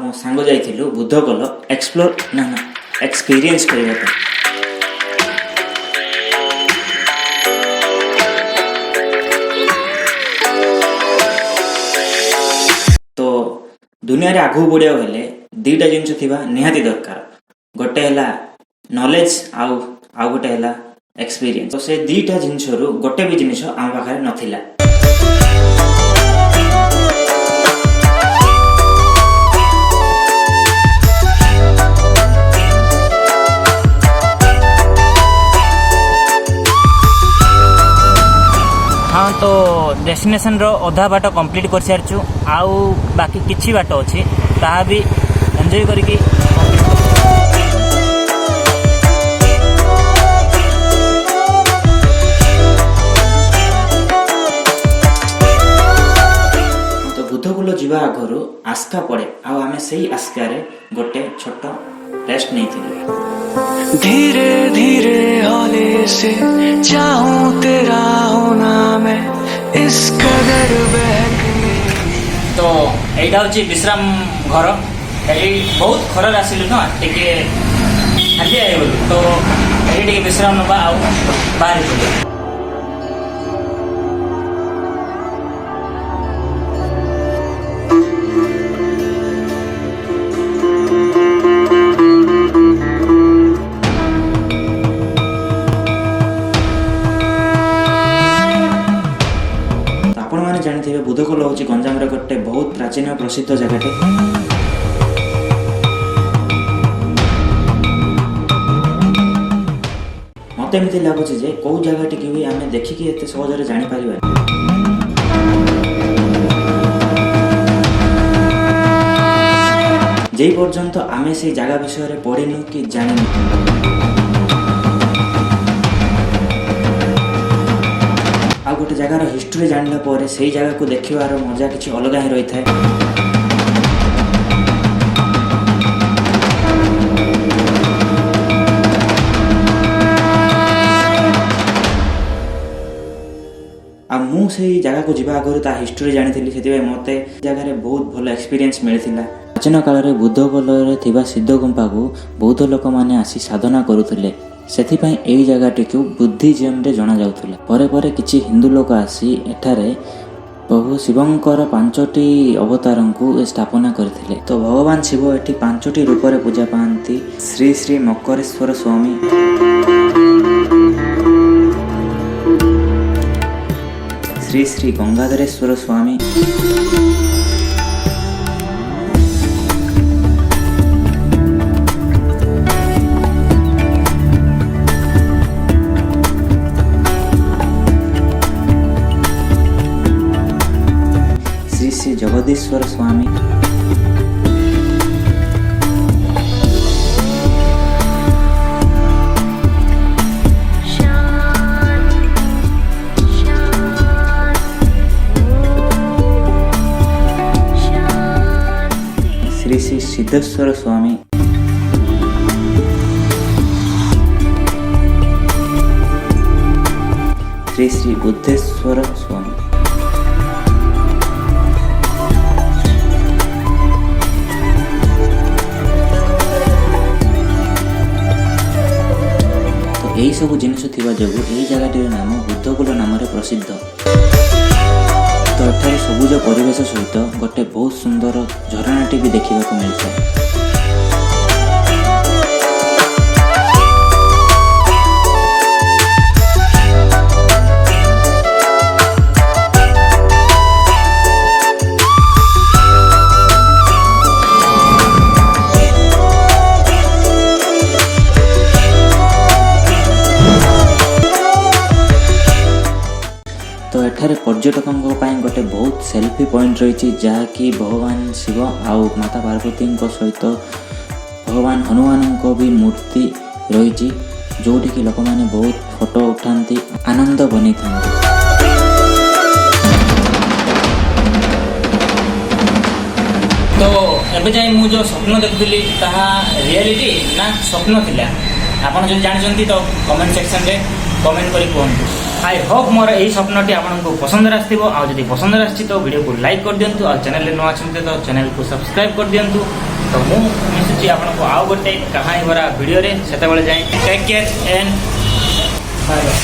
मो सांग जाइथिलु बुद्धकोल एक्सप्लोर ना ना एक्सपीरियंस करबा पे। तो दुनिया रे आगु बढ़िया हेले दीटा जिनस थिबा निहाती दरकार। गोटे हैला नॉलेज आउ गोटे हैला एक्सपीरियंस। तो से दीटा जिनस रु गोटे भी जिनिस आम पाखरे नथिला। हाँ तो डेस्टिनेशन रो अधा बाट कंप्लीट कर सारचु आउ बाकी किछि बाट अछि ताहा भी एंजॉय करके तो बुद्धकुल जीवा आगरु आस्का पड़े आउ आमे सही आस्का रे गोटे छोट रेस्ट नहीं थिलु। धीरे धीरे हौले से चाहूं तेरा होना मैं इस कदर बहकने। तो एटा होची विश्राम घर एली बहुत खरा आसिलु ना टिके हाली आइ बोलु तो एली टिके विश्राम नबा आउ बाहर बोलु। जानिथिबे बुद्धकोल होची गंजाम रे गोटे बहुत प्राचीन और प्रसिद्ध जगहटे। मत एमती लगुच जे कौ जगह टी भी आम देखिकी एते सहजरे जानी परिबा। जे पर्यंत आमे से जगह विषय रे पढ़िनु कि जानिनु। आ गोटे जगार हिस्ट्री जानला पर से जगह को देखिबार मजा किछि अलग ही रही थाए। आ मु से जगह को जीवा आगु ता हिस्ट्री जानी से मते जगह बहुत भल एक्सपीरियंस मिलथिला। प्राचीन काल रे बुद्धकोल रे थिबा सिद्ध गुंफा को बौद्ध लोक माने आसी साधना करुथिले। सेथिपाई एई जगहटी को बुद्धिज्म रे जणा जाउथुला। परे परे किछि हिंदू लोक आसी एठारे प्रभु शिवंकर 5टी अवतारंकु स्थापना करथिले। तो भगवान शिव एठी 5टी रूप रे पूजा पांती। श्री श्री मकरेश्वर स्वामी, श्री श्री गंगाधरेश्वर स्वामी, श्री श्री जगदीश्वर स्वामी, श्री श्री सिद्धेश्वर स्वामी, श्री श्री बुद्धेश्वर स्वामी। यही सब जिनिस थिबा जगु एही जगहटीर नाम बुद्धकुल नाम प्रसिद्ध। तो एठारे सबुज परिवेश सहित गोटे बहुत सुंदर झरणाटी भी देखा मिलता है। तो एठारे पर्यटकों गोटे बहुत सेल्फी पॉइंट रही जहाँकि भगवान शिव आउ माता पार्वती सहित भगवान हनुमान को भी मूर्ति रही जोटी कि लोक मैंने बहुत फोटो उठाती आनंद बनी था। तो एबे जाई मु जो स्वप्न देखुली ताहा रियलिटी ना स्वप्न थिला आपण जो जानछंती तो कमेंट सेक्शन रे कमेंट करी कहंतु। आई होप मोर यही स्वप्नटी आपको पसंद आसो आ जब पसंद आसी तो वीडियो को लाइक कर दिंतु। चैनल नुआ तो चैनल को सब्सक्राइब कर दिंतु। तो ମୁଁ ମିଶୁଛି ଆପଣଙ୍କୁ ଆଉ ଗୋଟେ କାହାଣୀ ଭରା ଭିଡ଼ିଓରେ। ସେତେବେଳେ ଯାଏଁ take care and bye bye.